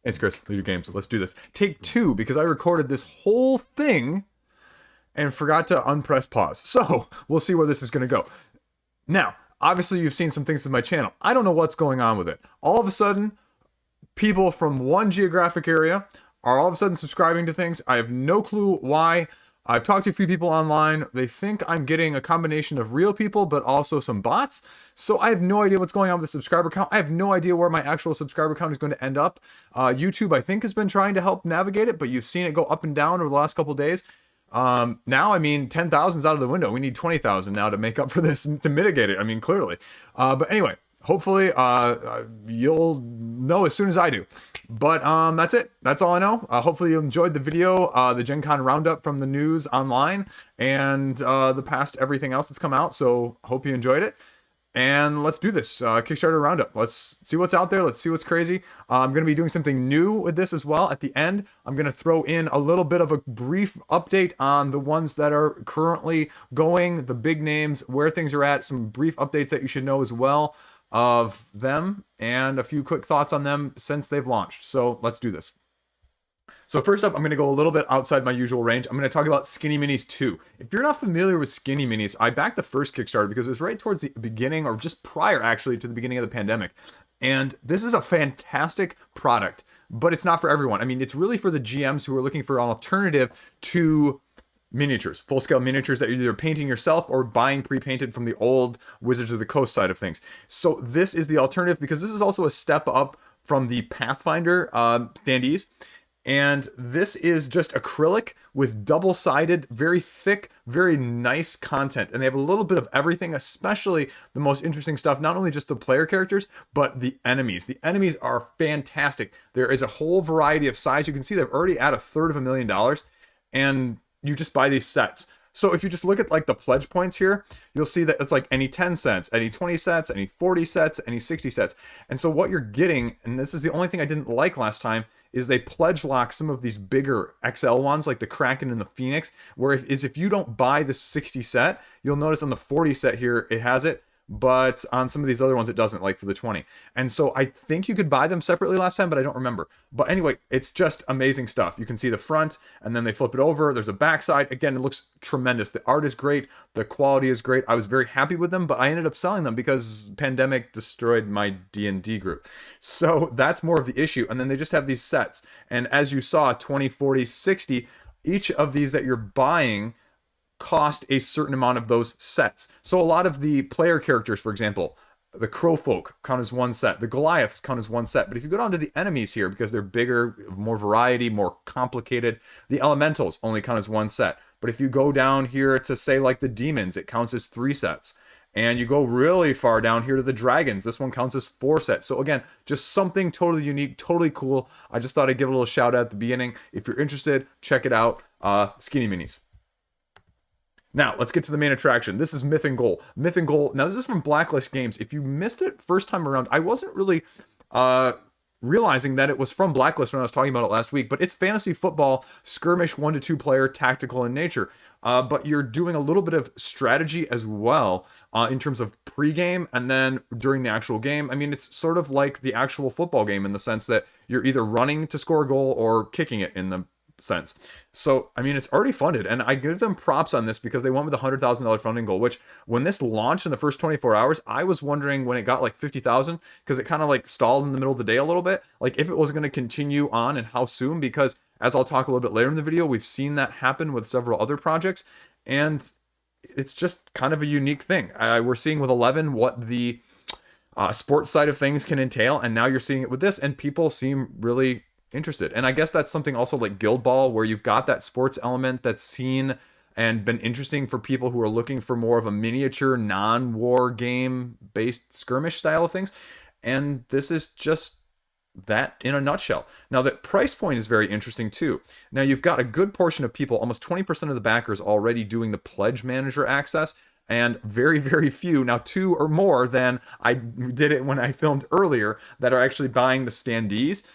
It's Chris, Liege Games. Let's do this. Take two, because I recorded this whole thing and forgot to unpress pause. So we'll see where this is going to go. Now, obviously, you've seen some things with my channel. I don't know what's going on with it. All of a sudden, people from one geographic area are all of a sudden subscribing to things. I have no clue why. I've talked to a few people online. They think I'm getting a combination of real people, but also some bots. So I have no idea what's going on with the subscriber count. I have no idea where my actual subscriber count is going to end up. YouTube, I think, has been trying to help navigate it, but you've seen it go up and down over the last couple of days. Now, I mean, 10,000 is out of the window. We need 20,000 now to make up for this, to mitigate it. I mean, clearly. But anyway, hopefully you'll know as soon as I do. But that's it. That's all I know. Hopefully you enjoyed the video, the Gen Con roundup from the news online, and the past everything else that's come out. So hope you enjoyed it. And let's do this Kickstarter roundup. Let's see what's out there. Let's see what's crazy. I'm going to be doing something new with this as well. At the end, I'm going to throw in a little bit of a brief update on the ones that are currently going, the big names, where things are at, some brief updates that you should know as well of them, and a few quick thoughts on them since they've launched. So let's do this. So first up, I'm going to go a little bit outside my usual range. I'm going to talk about Skinny Minis 2. If you're not familiar with Skinny Minis, I backed the first Kickstarter because it was right towards the beginning, or just prior actually to the beginning of the pandemic. And this is a fantastic product, but it's not for everyone. I mean, it's really for the GMs who are looking for an alternative to miniatures, full-scale miniatures that you're either painting yourself or buying pre-painted from the old Wizards of the Coast side of things. So this is the alternative, because this is also a step up from the Pathfinder standees. And this is just acrylic with double-sided, very thick, very nice content. And they have a little bit of everything, especially the most interesting stuff, not only just the player characters, but the enemies. The enemies are fantastic. There is a whole variety of size. You can see they're already at $250,000. And you just buy these sets. So if you just look at like the pledge points here, you'll see that it's like any 10 cents, any 20 sets, any 40 sets, any 60 sets. And so what you're getting, and this is the only thing I didn't like last time, is they pledge lock some of these bigger XL ones like the Kraken and the Phoenix, where if you don't buy the 60 set, you'll notice on the 40 set here, it has it, but on some of these other ones, it doesn't, like for the 20. And so I think you could buy them separately last time, but I don't remember. But anyway, it's just amazing stuff. You can see the front, and then they flip it over. There's a backside. Again, it looks tremendous. The art is great. The quality is great. I was very happy with them, but I ended up selling them because pandemic destroyed my D&D group. So that's more of the issue. And then they just have these sets. And as you saw, 20, 40, 60, each of these that you're buying cost a certain amount of those sets. So a lot of the player characters, for example, the Crowfolk count as one set, the Goliaths count as one set. But if you go down to the enemies here, because they're bigger, more variety, more complicated, the Elementals only count as one set. But if you go down here to say like the Demons, it counts as 3 sets. And you go really far down here to the Dragons, this one counts as 4 sets. So again, just something totally unique, totally cool. I just thought I'd give a little shout out at the beginning. If you're interested, check it out. Skinny Minis. Now, let's get to the main attraction. This is Myth and Goal. Myth and Goal. Now, this is from Blacklist Games. If you missed it first time around, I wasn't really realizing that it was from Blacklist when I was talking about it last week, but it's fantasy football, skirmish, 1 to 2 player, tactical in nature. But you're doing a little bit of strategy as well in terms of pregame and then during the actual game. I mean, it's sort of like the actual football game in the sense that you're either running to score a goal or kicking it in the sense. So, I mean, it's already funded, and I give them props on this because they went with a $100,000 funding goal, which when this launched in the first 24 hours, I was wondering when it got like 50,000, because it kind of like stalled in the middle of the day a little bit, like if it was going to continue on and how soon, because as I'll talk a little bit later in the video, we've seen that happen with several other projects, and it's just kind of a unique thing. We're seeing with 11 what the sports side of things can entail, and now you're seeing it with this, and people seem really interested. And I guess that's something also like Guild Ball, where you've got that sports element that's seen and been interesting for people who are looking for more of a miniature, non-war game based skirmish style of things. And this is just that in a nutshell. Now, that price point is very interesting too. Now, you've got a good portion of people, almost 20% of the backers already doing the Pledge Manager access, and very, very few, now 2 or more than I did it when I filmed earlier, that are actually buying the standees,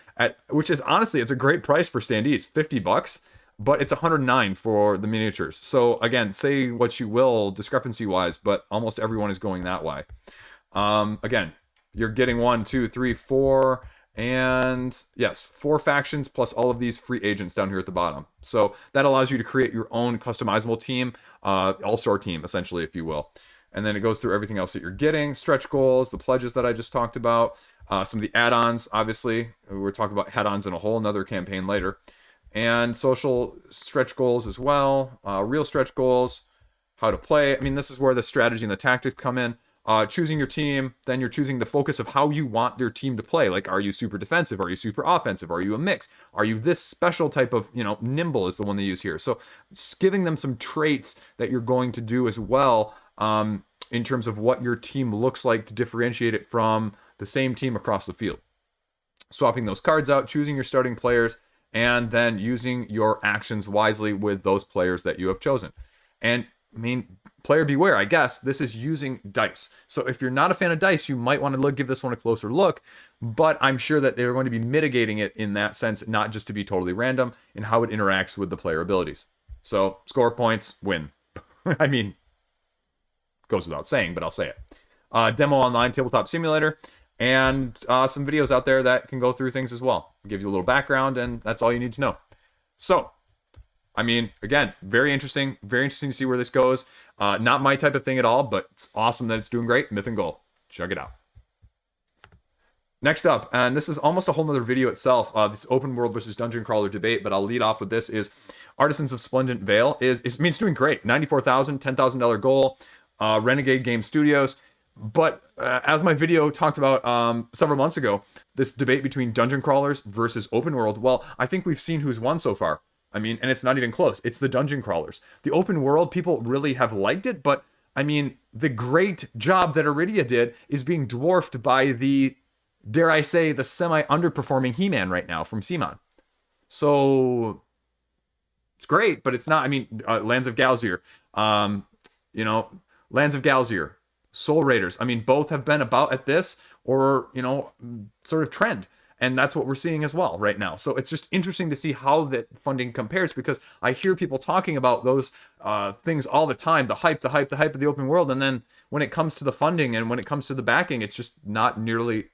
which is honestly, it's a great price for standees, $50, but it's $109 for the miniatures. So again, say what you will discrepancy wise, but almost everyone is going that way. Again, you're getting 1, 2, 3, 4, And yes, 4 factions plus all of these free agents down here at the bottom. So that allows you to create your own customizable team, all-star team, essentially, if you will. And then it goes through everything else that you're getting, stretch goals, the pledges that I just talked about, some of the add-ons, obviously. We're talking about add-ons in a whole another campaign later. And social stretch goals as well, real stretch goals, how to play. I mean, this is where the strategy and the tactics come in. Choosing your team, then you're choosing the focus of how you want your team to play. Like, are you super defensive? Are you super offensive? Are you a mix? Are you this special type of, nimble is the one they use here. So it's giving them some traits that you're going to do as well, in terms of what your team looks like to differentiate it from the same team across the field. Swapping those cards out, choosing your starting players, and then using your actions wisely with those players that you have chosen. And I mean, player beware, I guess. This is using dice. So if you're not a fan of dice, you might want to give this one a closer look. But I'm sure that they're going to be mitigating it in that sense, not just to be totally random in how it interacts with the player abilities. So score points, win. I mean, goes without saying, but I'll say it. Demo online, tabletop simulator, and some videos out there that can go through things as well. Give you a little background, and that's all you need to know. So, I mean, again, very interesting to see where this goes. Not my type of thing at all, but it's awesome that it's doing great. Myth and Gold. Check it out. Next up, and this is almost a whole nother video itself, this open world versus dungeon crawler debate, but I'll lead off with this, is Artisans of Splendent Vale. It's doing great. $94,000, $10,000 goal. Renegade Game Studios. But as my video talked about several months ago, this debate between dungeon crawlers versus open world, well, I think we've seen who's won so far. I mean, and it's not even close. It's the dungeon crawlers. The open world, people really have liked it, but I mean, the great job that Iridia did is being dwarfed by the, dare I say, the semi-underperforming He-Man right now from Simon. So it's great, but it's not. I mean, Lands of Galzier, Lands of Galzier, Soul Raiders. I mean, both have been about at this or, sort of trend. And that's what we're seeing as well right now. So it's just interesting to see how that funding compares, because I hear people talking about those things all the time, the hype of the open world. And then when it comes to the funding and when it comes to the backing, it's just not nearly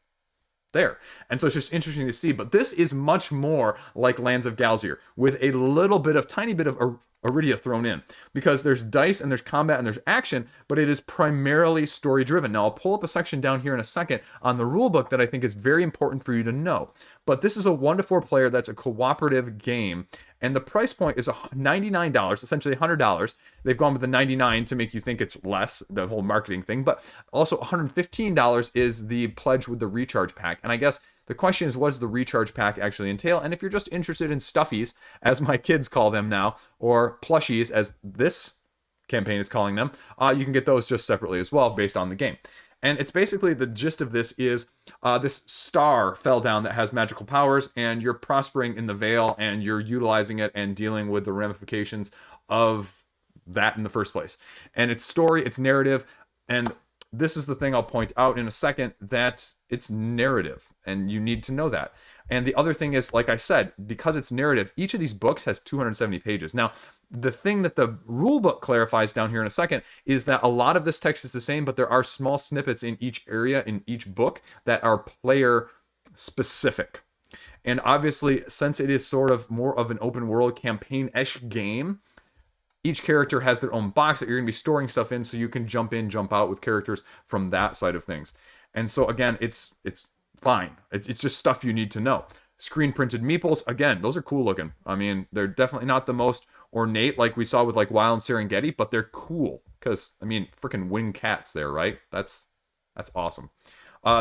there. And so it's just interesting to see. But this is much more like Lands of Galzier with a tiny bit of Iridia thrown in, because there's dice and there's combat and there's action, but it is primarily story driven. Now I'll pull up a section down here in a second on the rulebook that I think is very important for you to know. But this is a 1-to-4 player that's a cooperative game, and the price point is $99, essentially $100. They've gone with the 99 to make you think it's less, the whole marketing thing, but also $115 is the pledge with the recharge pack. And I guess the question is, what does the recharge pack actually entail? And if you're just interested in stuffies, as my kids call them now, or plushies, as this campaign is calling them, you can get those just separately as well, based on the game. And it's basically, the gist of this is, this star fell down that has magical powers, and you're prospering in the Vale, and you're utilizing it and dealing with the ramifications of that in the first place. And it's story, it's narrative, and this is the thing I'll point out in a second, that it's narrative, and you need to know that. And the other thing is, like I said, because it's narrative, each of these books has 270 pages. Now, the thing that the rule book clarifies down here in a second is that a lot of this text is the same, but there are small snippets in each area, in each book, that are player specific. And obviously, since it is sort of more of an open world campaign-ish game, each character has their own box that you're going to be storing stuff in, so you can jump in, jump out with characters from that side of things. And so again, it's fine. It's just stuff you need to know. Screen printed meeples, again, those are cool looking. I mean, they're definitely not the most ornate like we saw with like Wild and Serengeti, but they're cool because, I mean, freaking winged cats there, right? That's awesome.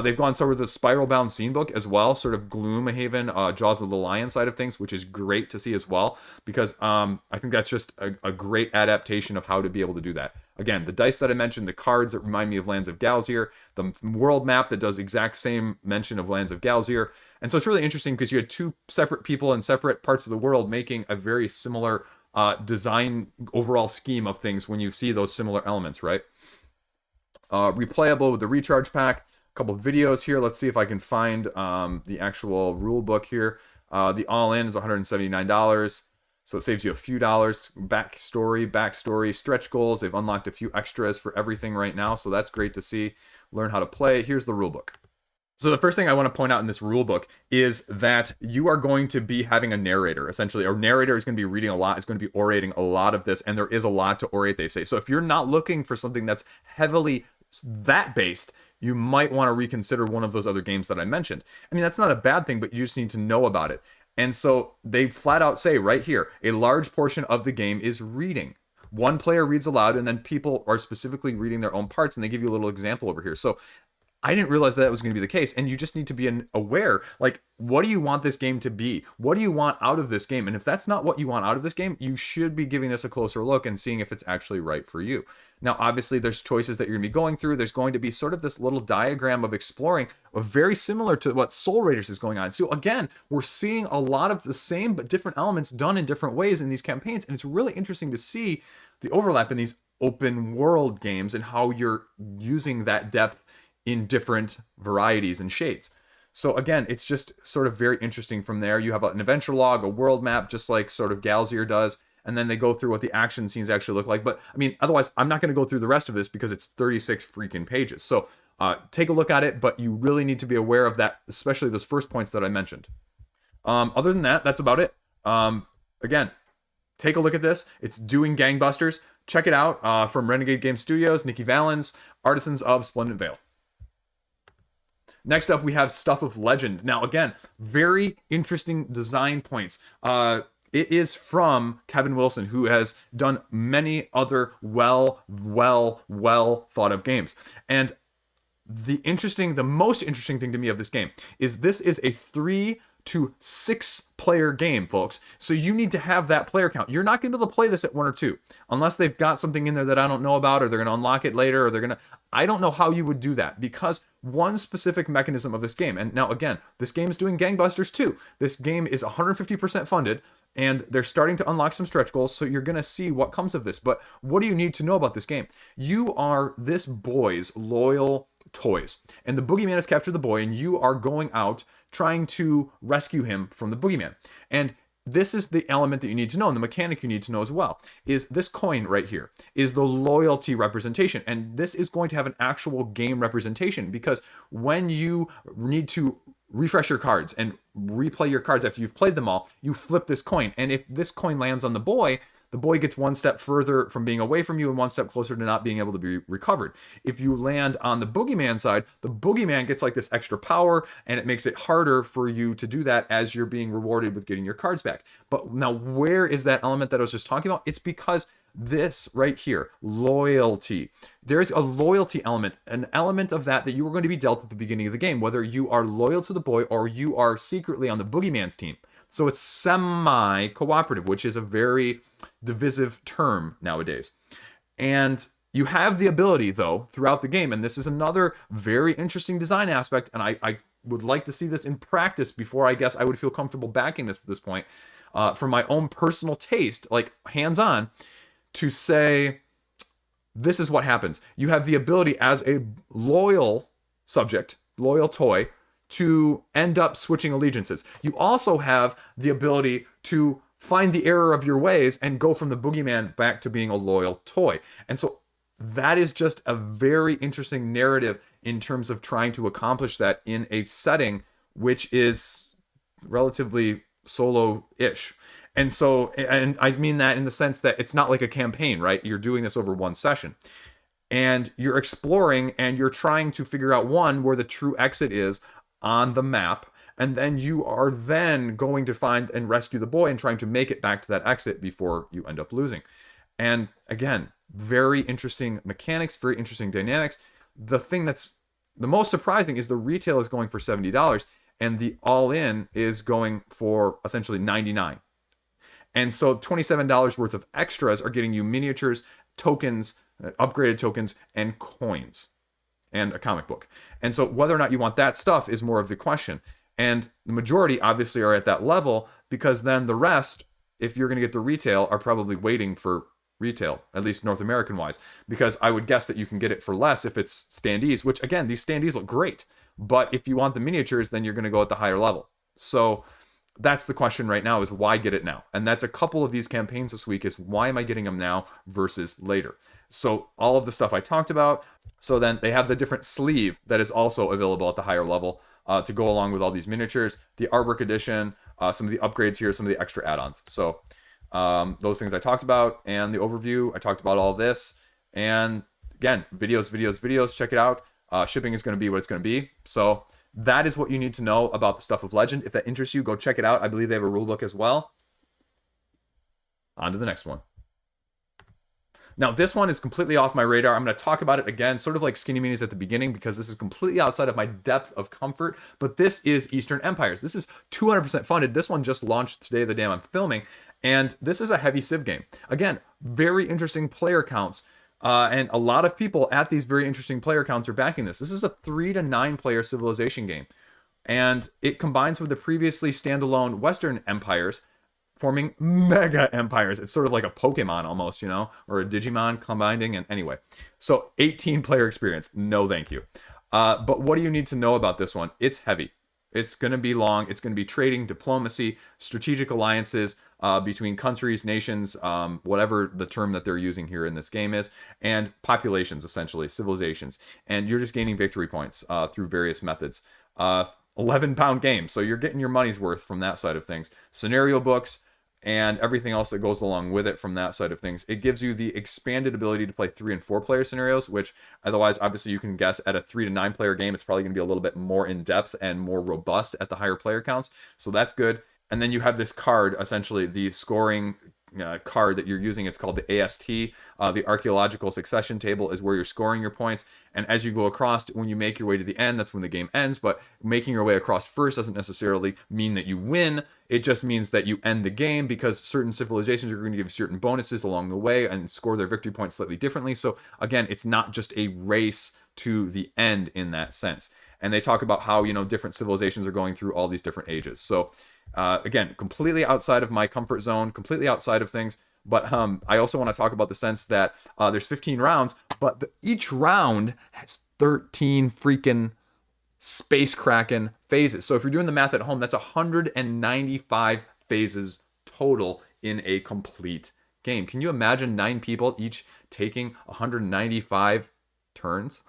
They've gone sort of the Spiral Bound scene book as well, sort of Gloomhaven, Jaws of the Lion side of things, which is great to see as well, because I think that's just a great adaptation of how to be able to do that. Again, the dice that I mentioned, the cards that remind me of Lands of Galzier, the world map that does exact same mention of Lands of Galzier. And so it's really interesting because you had two separate people in separate parts of the world making a very similar design overall scheme of things when you see those similar elements, right? Replayable with the recharge pack. Couple of videos here. Let's see if I can find the actual rule book here. The all-in is $179, so it saves you a few dollars. Backstory, stretch goals. They've unlocked a few extras for everything right now, so that's great to see. Learn how to play. Here's the rule book. So the first thing I want to point out in this rule book is that you are going to be having a narrator, essentially. A narrator is going to be reading a lot, is going to be orating a lot of this, and there is a lot to orate, they say. So if you're not looking for something that's heavily that based, you might want to reconsider one of those other games that I mentioned. I mean, that's not a bad thing, but you just need to know about it. And so they flat out say right here, a large portion of the game is reading. One player reads aloud, and then people are specifically reading their own parts, and they give you a little example over here. So I didn't realize that was going to be the case. And you just need to be aware, like, what do you want this game to be? What do you want out of this game? And if that's not what you want out of this game, you should be giving this a closer look and seeing if it's actually right for you. Now, obviously, there's choices that you're going to be going through. There's going to be sort of this little diagram of exploring, very similar to what Soul Raiders is going on. So again, we're seeing a lot of the same but different elements done in different ways in these campaigns. And it's really interesting to see the overlap in these open world games and how you're using that depth in different varieties and shades. So again, it's just sort of very interesting from there. You have an adventure log, a world map, just like sort of Galzier does, and then they go through what the action scenes actually look like. But I mean, otherwise, I'm not going to go through the rest of this because it's 36 freaking pages. So take a look at it, but you really need to be aware of that, especially those first points that I mentioned. Other than that, that's about it. Again, take a look at this. It's doing gangbusters. Check it out from Renegade Game Studios, Nikki Valens, Artisans of Splendent Vale. Next up, we have Stuff of Legend. Now, again, very interesting design points. It is from Kevin Wilson, who has done many other well thought of games. And the most interesting thing to me of this game is this is a 3 to 6 player game, folks. So you need to have that player count. You're not going to be able to play this at 1 or 2 unless they've got something in there that I don't know about, or they're going to unlock it later, or I don't know how you would do that, because one specific mechanism of this game, and now again, this game is doing gangbusters too. This game is 150% funded, and they're starting to unlock some stretch goals, so you're going to see what comes of this. But what do you need to know about this game? You are this boy's loyal toys, and the boogeyman has captured the boy, and you are going out trying to rescue him from the boogeyman. And this is the element that you need to know, and the mechanic you need to know as well, is this coin right here is the loyalty representation. And this is going to have an actual game representation, because when you need to refresh your cards and replay your cards after you've played them all, you flip this coin. And if this coin lands on the boy gets one step further from being away from you and one step closer to not being able to be recovered. If you land on the boogeyman side, the boogeyman gets like this extra power, and it makes it harder for you to do that as you're being rewarded with getting your cards back. But now, where is that element that I was just talking about? It's because this right here, loyalty. There's a loyalty element, an element of that you are going to be dealt at the beginning of the game, whether you are loyal to the boy or you are secretly on the boogeyman's team. So it's semi-cooperative, which is a very divisive term nowadays. And you have the ability, though, throughout the game, and this is another very interesting design aspect, and I would like to see this in practice before I guess I would feel comfortable backing this at this point, for my own personal taste, like hands-on, to say, this is what happens. You have the ability as a loyal subject, loyal toy, to end up switching allegiances. You also have the ability to find the error of your ways and go from the boogeyman back to being a loyal toy. And so that is just a very interesting narrative in terms of trying to accomplish that in a setting which is relatively solo-ish. And so, and I mean that in the sense that it's not like a campaign, right? You're doing this over one session. And you're exploring and you're trying to figure out, one, where the true exit is on the map, and then you are then going to find and rescue the boy and trying to make it back to that exit before you end up losing. And again, very interesting mechanics, very interesting dynamics. The thing that's the most surprising is the retail is going for $70 and the all-in is going for essentially $99. And so $27 worth of extras are getting you miniatures, tokens, upgraded tokens, and coins, and a comic book. And so whether or not you want that stuff is more of the question. And the majority obviously are at that level, because then the rest, if you're going to get the retail, are probably waiting for retail, at least North American wise, because I would guess that you can get it for less if it's standees, which again, these standees look great. But if you want the miniatures, then you're going to go at the higher level. So that's the question right now, is why get it now? And that's a couple of these campaigns this week, is why am I getting them now versus later? So all of the stuff I talked about. So then they have the different sleeve that is also available at the higher level to go along with all these miniatures. The artwork edition, some of the upgrades here, some of the extra add-ons. So those things I talked about, and the overview, I talked about all this. And again, videos, check it out. Shipping is going to be what it's going to be. So that is what you need to know about the stuff of Legend. If that interests you, go check it out. I believe they have a rulebook as well. On to the next one. Now, this one is completely off my radar. I'm going to talk about it again, sort of like Skinny Minis at the beginning, because this is completely outside of my depth of comfort. But this is Eastern Empires. This is 200% funded. This one just launched today, the day I'm filming. And this is a heavy Civ game. Again, very interesting player counts. And a lot of people at these very interesting player counts are backing this. This is a 3 to 9 player civilization game. And it combines with the previously standalone Western empires, forming mega empires. It's sort of like a Pokemon almost, you know, or a Digimon combining. And anyway, so 18 player experience. No, thank you. But what do you need to know about this one? It's heavy. It's going to be long. It's going to be trading, diplomacy, strategic alliances between countries, nations, whatever the term that they're using here in this game is, and populations, essentially, civilizations. And you're just gaining victory points through various methods. 11-pound game, so you're getting your money's worth from that side of things. Scenario books, and everything else that goes along with it from that side of things. It gives you the expanded ability to play 3 and 4 player scenarios, which otherwise, obviously, you can guess at a 3 to 9 player game, it's probably going to be a little bit more in depth and more robust at the higher player counts. So that's good. And then you have this card, essentially the scoring card that you're using. It's called the AST. The Archaeological Succession Table is where you're scoring your points. And as you go across, when you make your way to the end, that's when the game ends. But making your way across first doesn't necessarily mean that you win. It just means that you end the game, because certain civilizations are going to give certain bonuses along the way and score their victory points slightly differently. So again, it's not just a race to the end in that sense. And they talk about how, you know, different civilizations are going through all these different ages. So again, completely outside of my comfort zone, completely outside of things. But I also want to talk about the sense that there's 15 rounds, but each round has 13 freaking space kraken phases. So if you're doing the math at home, that's 195 phases total in a complete game. Can you imagine 9 people each taking 195 turns?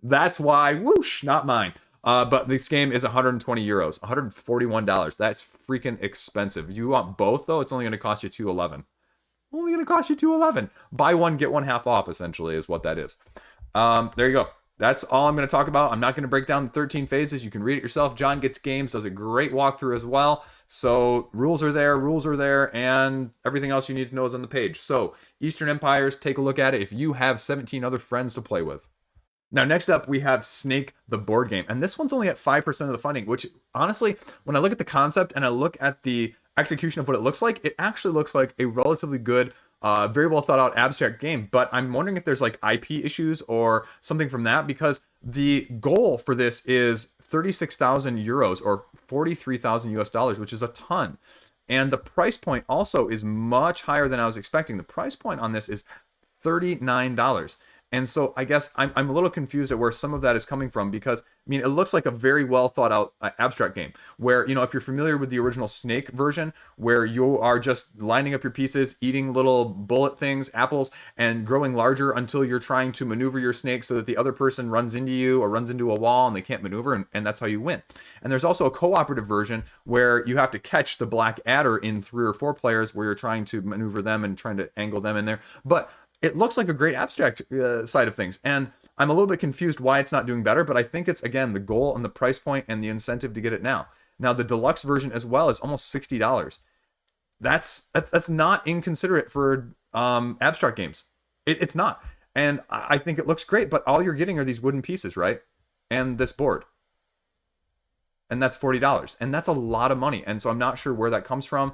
That's why, whoosh, not mine. But this game is 120 euros, $141. That's freaking expensive. You want both, though? It's only going to cost you $211. Only going to cost you $211. Buy one, get one half off, essentially, is what that is. There you go. That's all I'm going to talk about. I'm not going to break down the 13 phases. You can read it yourself. John Gets Games does a great walkthrough as well. So rules are there, and everything else you need to know is on the page. So Eastern Empires, take a look at it if you have 17 other friends to play with. Now, next up, we have Snake, the board game. And this one's only at 5% of the funding, which, honestly, when I look at the concept and I look at the execution of what it looks like, it actually looks like a relatively good, very well thought out abstract game. But I'm wondering if there's like IP issues or something from that, because the goal for this is 36,000 euros or 43,000 US dollars, which is a ton. And the price point also is much higher than I was expecting. The price point on this is $39. And so I guess I'm a little confused at where some of that is coming from, because, I mean, it looks like a very well thought out abstract game where, you know, if you're familiar with the original Snake version, where you are just lining up your pieces, eating little bullet things, apples, and growing larger until you're trying to maneuver your snake so that the other person runs into you or runs into a wall and they can't maneuver, and that's how you win. And there's also a cooperative version where you have to catch the black adder in 3 or 4 players, where you're trying to maneuver them and trying to angle them in there. But it looks like a great abstract side of things, and I'm a little bit confused why it's not doing better, but I think it's, again, the goal and the price point and the incentive to get it now. Now, the deluxe version as well is almost $60. That's not inconsiderate for abstract games. It's not. And I think it looks great, but all you're getting are these wooden pieces, right? And this board. And that's $40. And that's a lot of money. And so I'm not sure where that comes from.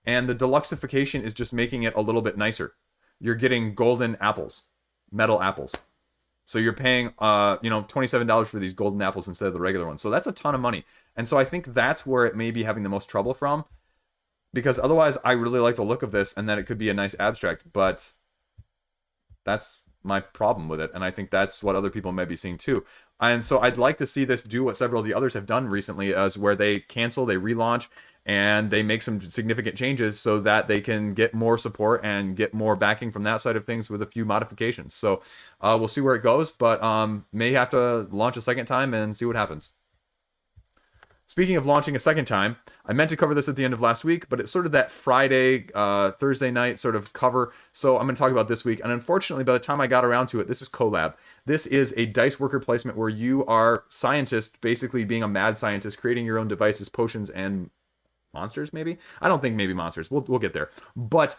And the deluxeification is just making it a little bit nicer. You're getting golden apples, metal apples. So you're paying, $27 for these golden apples instead of the regular ones. So that's a ton of money. And so I think that's where it may be having the most trouble from, because otherwise I really like the look of this and that it could be a nice abstract, but that's my problem with it, and I think that's what other people may be seeing too. And so I'd like to see this do what several of the others have done recently, as where they cancel, they relaunch, and they make some significant changes so that they can get more support and get more backing from that side of things with a few modifications. So we'll see where it goes, but may have to launch a second time and see what happens. Speaking of launching a second time, I meant to cover this at the end of last week, but it's sort of that Friday, Thursday night sort of cover. So I'm going to talk about this week. And unfortunately, by the time I got around to it, this is Colab. This is a dice worker placement where you are scientist, basically being a mad scientist, creating your own devices, potions, and monsters, maybe? I don't think maybe monsters. We'll get there. But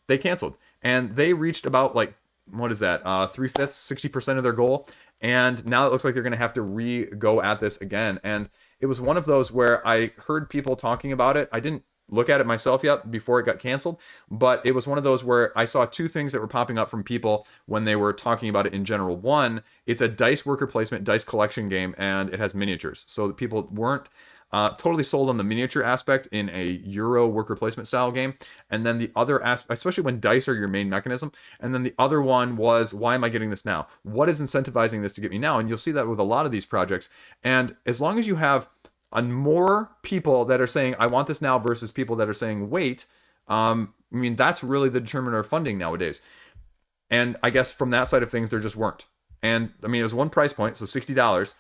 they canceled. And they reached about, like, what is that? 3/5, 60% of their goal. And now it looks like they're going to have to go at this again. And it was one of those where I heard people talking about it. I didn't look at it myself yet before it got canceled, but it was one of those where I saw two things that were popping up from people when they were talking about it in general. One, it's a dice worker placement, dice collection game, and it has miniatures. So that people weren't totally sold on the miniature aspect in a Euro worker placement style game. And then the other aspect, especially when dice are your main mechanism. And then the other one was, why am I getting this now? What is incentivizing this to get me now? And you'll see that with a lot of these projects. And as long as you have more people that are saying, I want this now versus people that are saying, wait, I mean, that's really the determiner of funding nowadays. And I guess from that side of things, there just weren't. And I mean, it was one price point, so $60.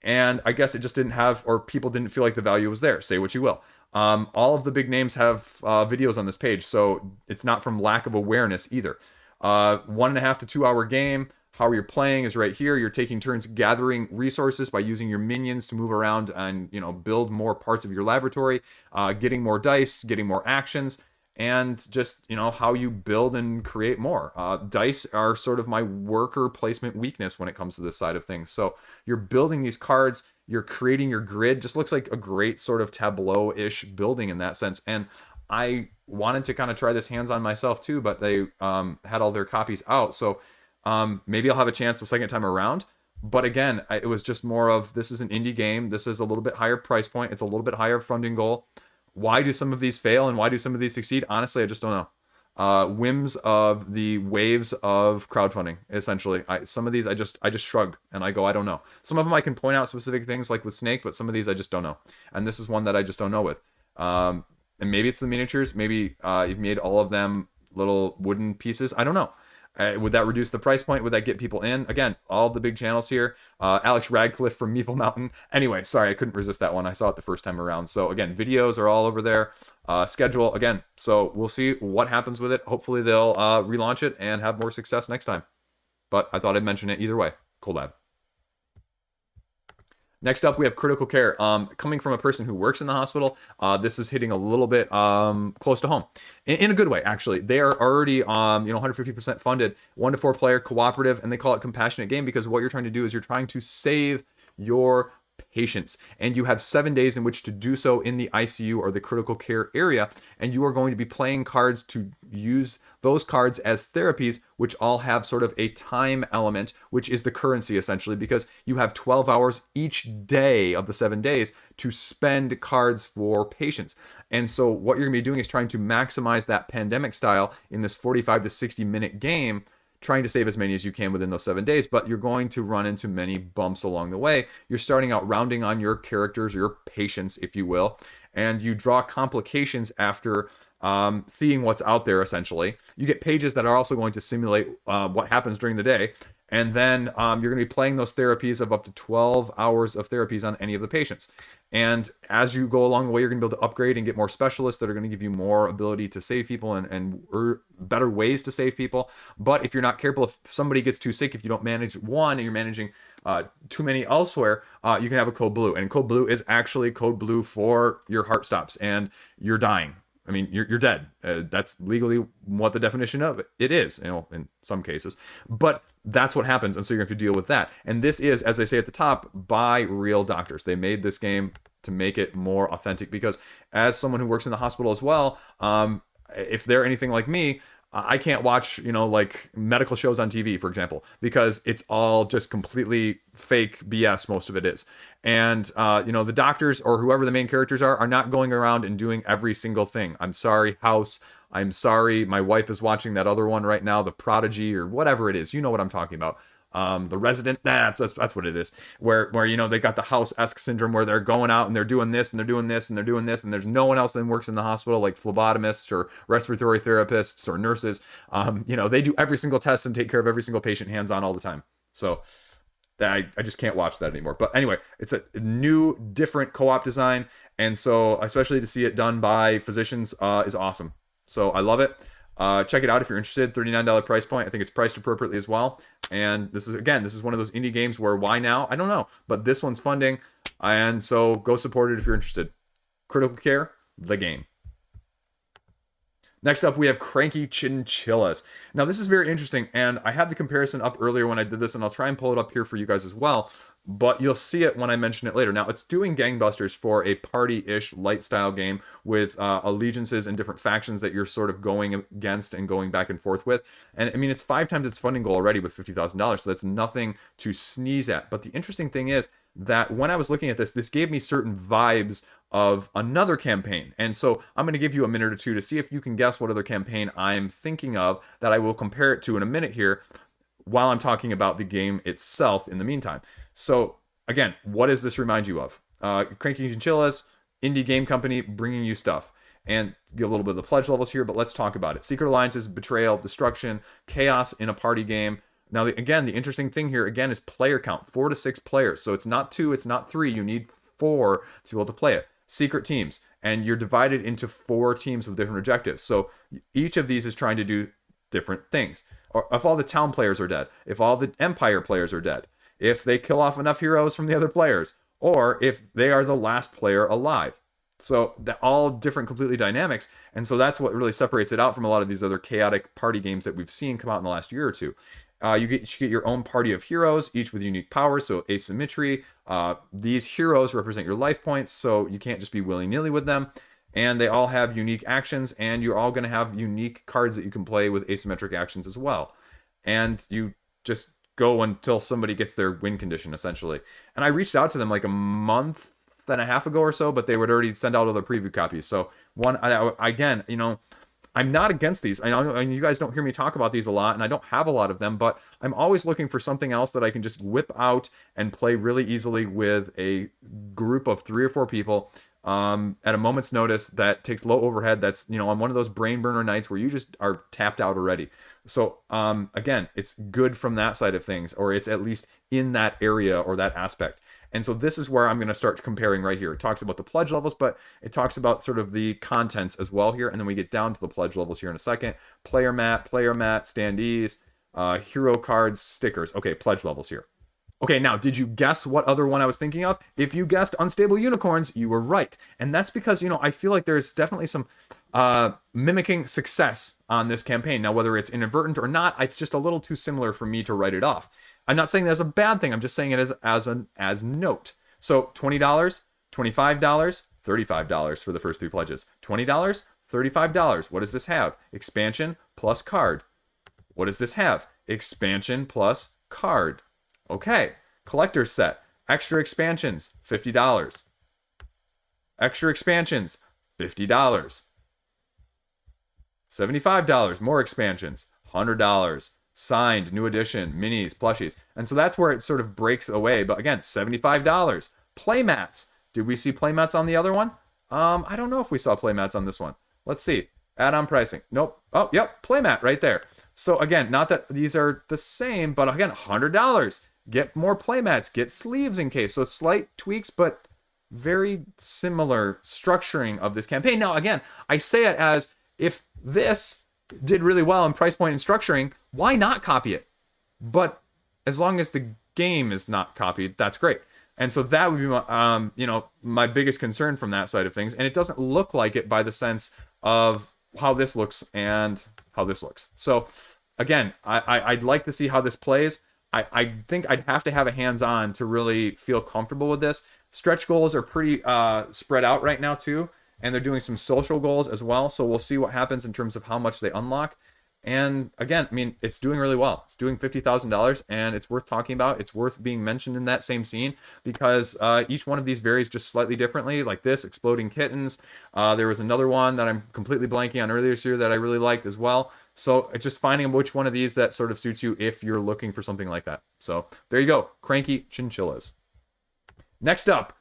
And I guess it just didn't have, or people didn't feel like the value was there. Say what you will. All of the big names have videos on this page, so it's not from lack of awareness either. 1.5 to 2 hour game. How you're playing is right here. You're taking turns gathering resources by using your minions to move around and, you know, build more parts of your laboratory, getting more dice, getting more actions, and just, you know, how you build and create more. Dice are sort of my worker placement weakness when it comes to this side of things. So you're building these cards, you're creating your grid. Just looks like a great sort of tableau-ish building in that sense. And I wanted to kind of try this hands-on myself too, but they had all their copies out. So maybe I'll have a chance the second time around. But again, it was just more of, this is an indie game. This is a little bit higher price point. It's a little bit higher funding goal. Why do some of these fail and why do some of these succeed? Honestly, I just don't know. Whims of the waves of crowdfunding, essentially. Some of these I just shrug and I go, I don't know. Some of them I can point out specific things like with Snake, but some of these I just don't know. And this is one that I just don't know with. And maybe it's the miniatures. Maybe you've made all of them little wooden pieces. I don't know. Would that reduce the price point? Would that get people in? Again, all the big channels here. Alex Radcliffe from Meeple Mountain. Anyway, sorry, I couldn't resist that one. I saw it the first time around. So again, videos are all over there. Schedule, again. So we'll see what happens with it. Hopefully they'll relaunch it and have more success next time. But I thought I'd mention it either way. Colab. Next up, we have critical care. Coming from a person who works in the hospital, this is hitting a little bit close to home, in a good way. Actually, they are already 150% funded, 1 to 4 player cooperative, and they call it compassionate game because what you're trying to do is you're trying to save your patients, and you have 7 days in which to do so in the ICU or the critical care area, and you are going to be playing cards to use those cards as therapies, which all have sort of a time element, which is the currency essentially, because you have 12 hours each day of the 7 days to spend cards for patients. And so what you're gonna be doing is trying to maximize that pandemic style in this 45 to 60 minute game, trying to save as many as you can within those 7 days, but you're going to run into many bumps along the way. You're starting out rounding on your characters, your patients, if you will, and you draw complications after seeing what's out there, essentially. You get pages that are also going to simulate what happens during the day, and then you're going to be playing those therapies of up to 12 hours of therapies on any of the patients. And as you go along the way, you're going to be able to upgrade and get more specialists that are going to give you more ability to save people and better ways to save people. But if you're not careful, if somebody gets too sick, if you don't manage one and you're managing too many elsewhere, you can have a code blue. And code blue is actually code blue for your heart stops and you're dying. I mean, you're dead. That's legally what the definition of it is, in some cases. But that's what happens, and so you're going to have to deal with that. And this is, as I say at the top, by real doctors. They made this game to make it more authentic because as someone who works in the hospital as well, if they're anything like me, I can't watch, like medical shows on TV, for example, because it's all just completely fake BS. Most of it is. And, the doctors or whoever the main characters are not going around and doing every single thing. I'm sorry, House. I'm sorry, my wife is watching that other one right now, The Prodigy or whatever it is. You know what I'm talking about. The Resident, that's what it is. Where they got the house-esque syndrome where they're going out and they're doing this and they're doing this and they're doing this, and there's no one else that works in the hospital, like phlebotomists or respiratory therapists or nurses. They do every single test and take care of every single patient hands-on all the time. So I just can't watch that anymore. But anyway, it's a new, different co-op design, and so especially to see it done by physicians is awesome. So I love it. Check it out if you're interested. $39 price point. I think it's priced appropriately as well. And this is one of those indie games where why now? I don't know. But this one's funding. And so go support it if you're interested. Critical Care, the game. Next up, we have Cranky Chinchillas. Now, this is very interesting, and I had the comparison up earlier when I did this, and I'll try and pull it up here for you guys as well, but you'll see it when I mention it later. Now, it's doing gangbusters for a party-ish light style game with allegiances and different factions that you're sort of going against and going back and forth with. And I mean, it's 5 times its funding goal already with $50,000, so that's nothing to sneeze at. But the interesting thing is that when I was looking at this gave me certain vibes of another campaign. And so I'm going to give you a minute or two to see if you can guess what other campaign I'm thinking of that I will compare it to in a minute here while I'm talking about the game itself in the meantime. So again, what does this remind you of? Cranky Chinchillas, indie game company bringing you stuff. And get a little bit of the pledge levels here, but let's talk about it. Secret alliances, betrayal, destruction, chaos in a party game. Now, the interesting thing here, again, is player count. 4 to 6 players. So it's not 2, it's not 3. You need 4 to be able to play it. Secret teams. And you're divided into 4 teams with different objectives. So each of these is trying to do different things. Or if all the town players are dead, if all the empire players are dead, if they kill off enough heroes from the other players, or if they are the last player alive. So all different completely dynamics. And so that's what really separates it out from a lot of these other chaotic party games that we've seen come out in the last year or two. You get your own party of heroes, each with unique powers, so asymmetry. These heroes represent your life points, so you can't just be willy-nilly with them. And they all have unique actions, and you're all going to have unique cards that you can play with asymmetric actions as well. And you just go until somebody gets their win condition, essentially. And I reached out to them like a month and a half ago or so, but they would already send out all the preview copies. So again, I'm not against these. I know you guys don't hear me talk about these a lot, and I don't have a lot of them, but I'm always looking for something else that I can just whip out and play really easily with a group of 3 or 4 people at a moment's notice that takes low overhead. That's, on one of those brain burner nights where you just are tapped out already. So again, it's good from that side of things, or it's at least in that area or that aspect. And so this is where I'm going to start comparing right here. It talks about the pledge levels, but it talks about sort of the contents as well here. And then we get down to the pledge levels here in a second. Player mat, standees, hero cards, stickers. Okay, pledge levels here. Okay, now, did you guess what other one I was thinking of? If you guessed Unstable Unicorns, you were right. And that's because, I feel like there's definitely some mimicking success on this campaign. Now, whether it's inadvertent or not, it's just a little too similar for me to write it off. I'm not saying that's a bad thing. I'm just saying it as note. So $20, $25, $35 for the first 3 pledges. $20, $35. What does this have? Expansion plus card. What does this have? Expansion plus card. Okay. Collector's set. Extra expansions, $50. Extra expansions, $50. $75. More expansions, $100. Signed, new edition, minis, plushies. And so that's where it sort of breaks away. But again, $75. Playmats. Did we see playmats on the other one? I don't know if we saw playmats on this one. Let's see. Add-on pricing. Nope. Oh, yep. Playmat right there. So again, not that these are the same, but again, $100. Get more playmats. Get sleeves in case. So slight tweaks, but very similar structuring of this campaign. Now, again, I say it as if this did really well in price point and structuring, why not copy it? But as long as the game is not copied, that's great. And so that would be my, my biggest concern from that side of things. And it doesn't look like it by the sense of how this looks and how this looks. So again, I'd like to see how this plays. I think I'd have to have a hands-on to really feel comfortable with this. Stretch goals are pretty spread out right now too. And they're doing some social goals as well. So we'll see what happens in terms of how much they unlock. And again, I mean, it's doing really well. It's doing $50,000, and it's worth talking about. It's worth being mentioned in that same scene because each one of these varies just slightly differently. Like this, Exploding Kittens. There was another one that I'm completely blanking on earlier this year that I really liked as well. So it's just finding which one of these that sort of suits you if you're looking for something like that. So there you go, Cranky Chinchillas. Next up,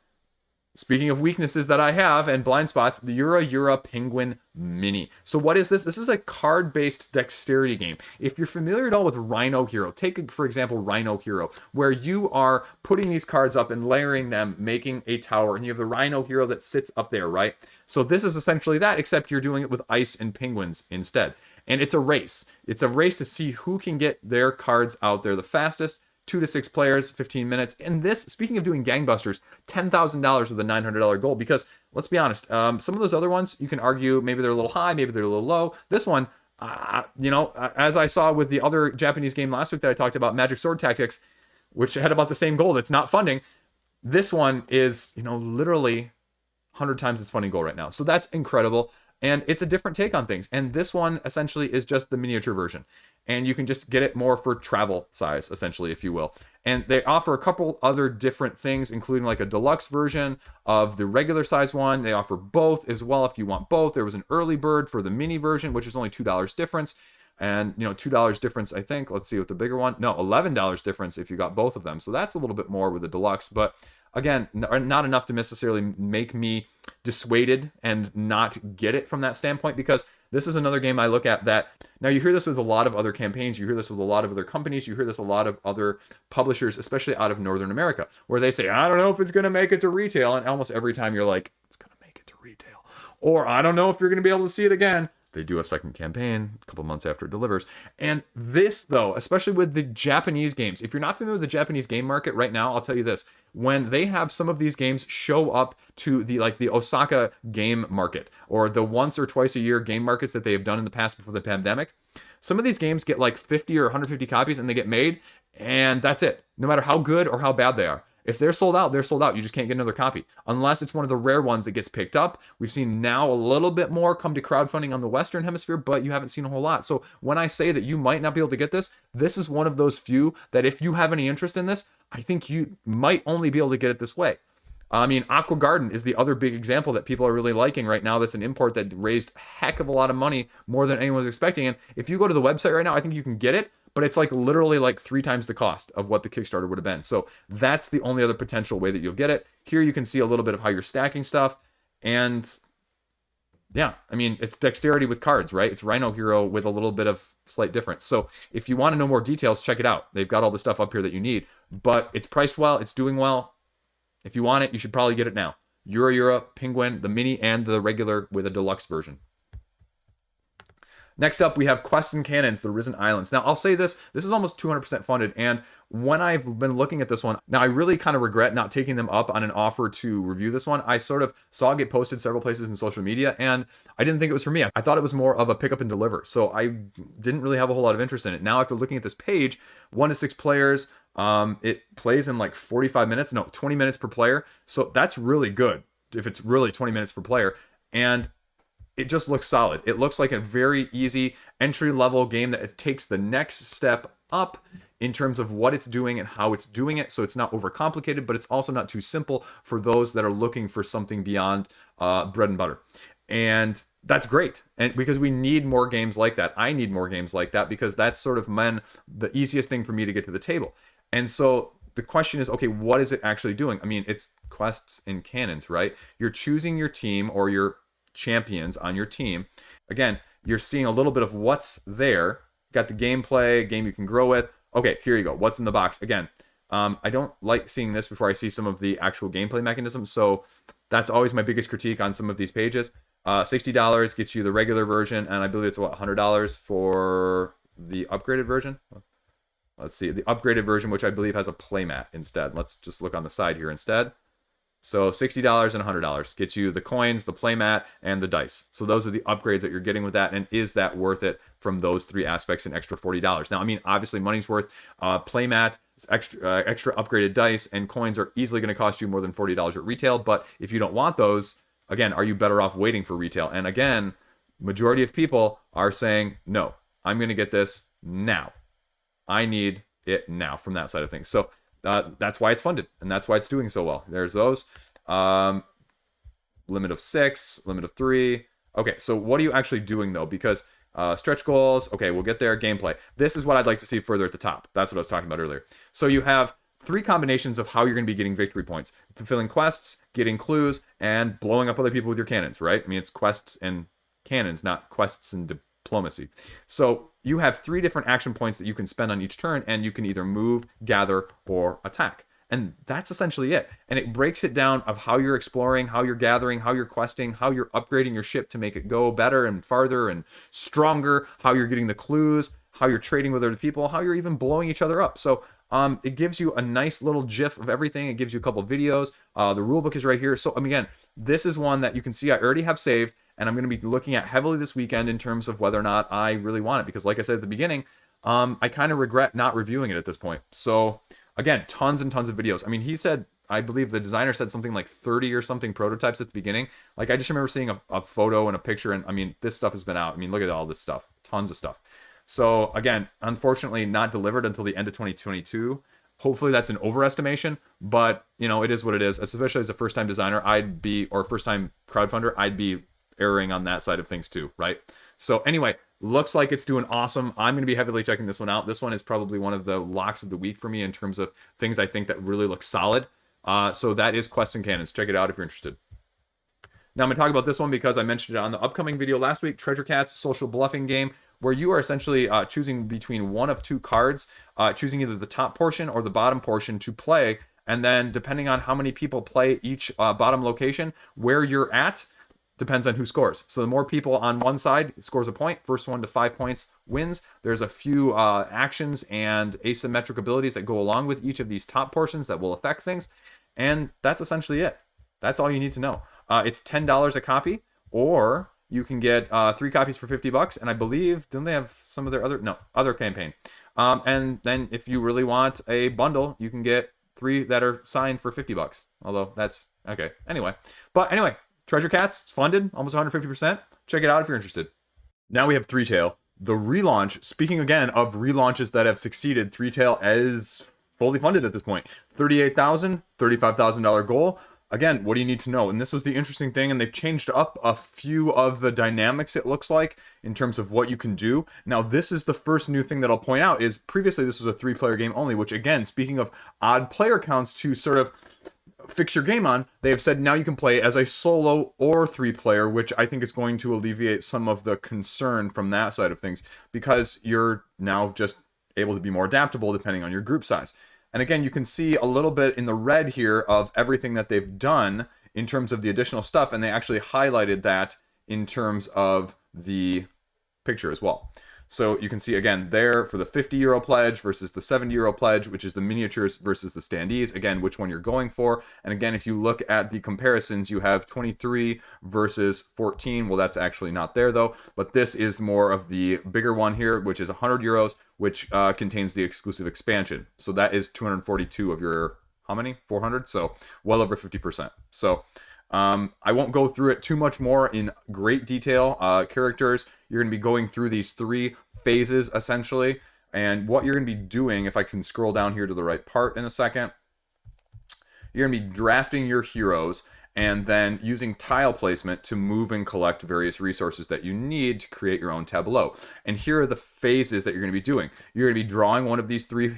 speaking of weaknesses that I have and blind spots, the Yura Penguin Mini. So what is this? This is a card-based dexterity game. If you're familiar at all with Rhino Hero, take, for example, Rhino Hero, where you are putting these cards up and layering them, making a tower, and you have the Rhino Hero that sits up there, right? So this is essentially that, except you're doing it with ice and penguins instead. And it's a race. It's a race to see who can get their cards out there the fastest. 2 to 6 players, 15 minutes. And this, speaking of doing gangbusters, $10,000 with a $900 goal. Because let's be honest, some of those other ones, you can argue maybe they're a little high, maybe they're a little low. This one, as I saw with the other Japanese game last week that I talked about, Magic Sword Tactics, which had about the same goal that's not funding. This one is, literally 100 times its funding goal right now. So that's incredible. And it's a different take on things. And this one essentially is just the miniature version. And you can just get it more for travel size, essentially, if you will. And they offer a couple other different things, including like a deluxe version of the regular size one. They offer both as well if you want both. There was an early bird for the mini version, which is only $2 difference. And, $2 difference, I think. Let's see with the bigger one. No, $11 difference if you got both of them. So that's a little bit more with the deluxe. But again, not enough to necessarily make me dissuaded and not get it from that standpoint, because this is another game I look at that. Now, you hear this with a lot of other campaigns. You hear this with a lot of other companies. You hear this a lot of other publishers, especially out of Northern America, where they say, I don't know if it's going to make it to retail. And almost every time you're like, it's going to make it to retail. Or I don't know if you're going to be able to see it again. They do a second campaign a couple months after it delivers. And this, though, especially with the Japanese games, if you're not familiar with the Japanese game market right now, I'll tell you this. When they have some of these games show up to the Osaka game market, or the once or twice a year game markets that they have done in the past before the pandemic, some of these games get like 50 or 150 copies and they get made, and that's it. No matter how good or how bad they are. If they're sold out, they're sold out. You just can't get another copy. Unless it's one of the rare ones that gets picked up. We've seen now a little bit more come to crowdfunding on the Western Hemisphere, but you haven't seen a whole lot. So when I say that you might not be able to get this, this is one of those few that if you have any interest in this, I think you might only be able to get it this way. I mean, Aqua Garden is the other big example that people are really liking right now. That's an import that raised a heck of a lot of money, more than anyone was expecting. And if you go to the website right now, I think you can get it, but it's like literally like 3 times the cost of what the Kickstarter would have been. So that's the only other potential way that you'll get it. Here you can see a little bit of how you're stacking stuff. And yeah, I mean, it's dexterity with cards, right? It's Rhino Hero with a little bit of slight difference. So if you want to know more details, check it out. They've got all the stuff up here that you need, but it's priced well. It's doing well. If you want it, you should probably get it now. Yura, Penguin, the mini and the regular with a deluxe version. Next up, we have Quests and Cannons, The Risen Islands. Now, I'll say this is almost 200% funded, and when I've been looking at this one, now I really kind of regret not taking them up on an offer to review this one. I sort of saw it get posted several places in social media, and I didn't think it was for me. I thought it was more of a pick up and deliver, so I didn't really have a whole lot of interest in it. Now, after looking at this page, 1 to 6 players, it plays in like 20 minutes per player, so that's really good if it's really 20 minutes per player, and it just looks solid. It looks like a very easy entry-level game that it takes the next step up in terms of what it's doing and how it's doing it. So it's not overcomplicated, but it's also not too simple for those that are looking for something beyond bread and butter. And that's great. And because we need more games like that. I need more games like that because that's sort of the easiest thing for me to get to the table. And so the question is, okay, what is it actually doing? I mean, it's quests and cannons, right? You're choosing your team or your champions on your team. Again, you're seeing a little bit of what's there. Got the gameplay, game you can grow with. Okay, here you go. What's in the box? Again, I don't like seeing this before I see some of the actual gameplay mechanisms. So that's always my biggest critique on some of these pages. $60 gets you the regular version, and I believe it's what, $100 for the upgraded version. Let's see, the upgraded version, which I believe has a playmat instead. Let's just look on the side here instead. So $60 and $100 gets you the coins, the playmat, and the dice. So those are the upgrades that you're getting with that. And is that worth it from those 3 aspects, an extra $40? Now, I mean, obviously money's worth. Playmat, extra upgraded dice, and coins are easily going to cost you more than $40 at retail. But if you don't want those, again, are you better off waiting for retail? And again, majority of people are saying, no, I'm going to get this now. I need it now from that side of things. So that's why it's funded, and that's why it's doing so well. There's those. Limit of 6, limit of 3. Okay, so what are you actually doing, though? Because stretch goals, okay, we'll get there. Gameplay. This is what I'd like to see further at the top. That's what I was talking about earlier. So you have 3 combinations of how you're going to be getting victory points. Fulfilling quests, getting clues, and blowing up other people with your cannons, right? I mean, it's quests and cannons, not quests and diplomacy. So you have 3 different action points that you can spend on each turn, and you can either move, gather, or attack. And that's essentially it. And it breaks it down of how you're exploring, how you're gathering, how you're questing, how you're upgrading your ship to make it go better and farther and stronger, how you're getting the clues, how you're trading with other people, how you're even blowing each other up. So it gives you a nice little gif of everything. It gives you a couple of videos. The rulebook is right here. So again, this is one that you can see I already have saved, and I'm going to be looking at heavily this weekend in terms of whether or not I really want it. Because like I said at the beginning, I kind of regret not reviewing it at this point. So again, tons and tons of videos. I mean, he said, I believe the designer said something like 30 or something prototypes at the beginning. Like, I just remember seeing a photo and a picture, and I mean, this stuff has been out. I mean, look at all this stuff. Tons of stuff. So again, unfortunately not delivered until the end of 2022. Hopefully that's an overestimation, but you know, it is what it is. Especially as a first-time designer, or first-time crowdfunder, I'd be erring on that side of things too, right? So anyway, looks like it's doing awesome. I'm going to be heavily checking this one out. This one is probably one of the locks of the week for me in terms of things I think that really look solid. So that is Quests and Cannons. Check it out if you're interested. Now I'm going to talk about this one because I mentioned it on the upcoming video last week, Treasure Cats social bluffing game, where you are essentially choosing between one of 2 cards, choosing either the top portion or the bottom portion to play. And then depending on how many people play each bottom location, where you're at, depends on who scores. So the more people on one side scores a point. First one to 5 points wins. There's a few actions and asymmetric abilities that go along with each of these top portions that will affect things. And that's essentially it. That's all you need to know. It's $10 a copy, or you can get 3 copies for $50. And I believe, didn't they have some of their other campaign? And then if you really want a bundle, you can get 3 that are signed for $50. Although that's okay. Anyway, Treasure Cats, funded, almost 150%. Check it out if you're interested. Now we have ThreeTale, the relaunch. Speaking again of relaunches that have succeeded, ThreeTale is fully funded at this point. $38,000, $35,000 goal. Again, what do you need to know? And this was the interesting thing, and they've changed up a few of the dynamics, it looks like, in terms of what you can do. Now, this is the first new thing that I'll point out, is previously this was a 3-player game only, which again, speaking of odd player counts to sort of fix your game on, they have said now you can play as a solo or 3-player, which I think is going to alleviate some of the concern from that side of things, because you're now just able to be more adaptable depending on your group size. And again, you can see a little bit in the red here of everything that they've done in terms of the additional stuff, and they actually highlighted that in terms of the picture as well. So you can see again there for the €50 pledge versus the €70 pledge, which is the miniatures versus the standees. Again, which one you're going for. And again, if you look at the comparisons, you have 23 versus 14. Well, that's actually not there though, but this is more of the bigger one here, which is €100, which contains the exclusive expansion. So that is 242 of your, how many? 400? So well over 50%. So I won't go through it too much more in great detail. Characters, you're going to be going through these 3 phases essentially, and what you're going to be doing, if I can scroll down here to the right part in a second, you're going to be drafting your heroes and then using tile placement to move and collect various resources that you need to create your own tableau. And here are the phases that you're going to be doing. You're going to be drawing one of these 3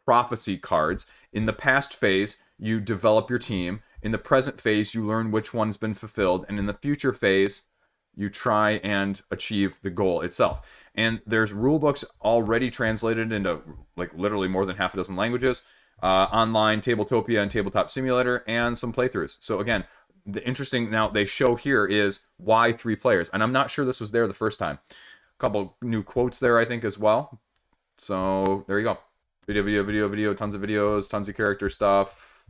prophecy cards. In the past phase, you develop your team. In the present phase, you learn which one's been fulfilled. And in the future phase, you try and achieve the goal itself. And there's rule books already translated into like literally more than half a dozen languages, online, Tabletopia and Tabletop Simulator, and some playthroughs. So again, the interesting now they show here is why 3 players. And I'm not sure this was there the first time. A couple new quotes there, I think, as well. So there you go. Video, tons of videos, tons of character stuff.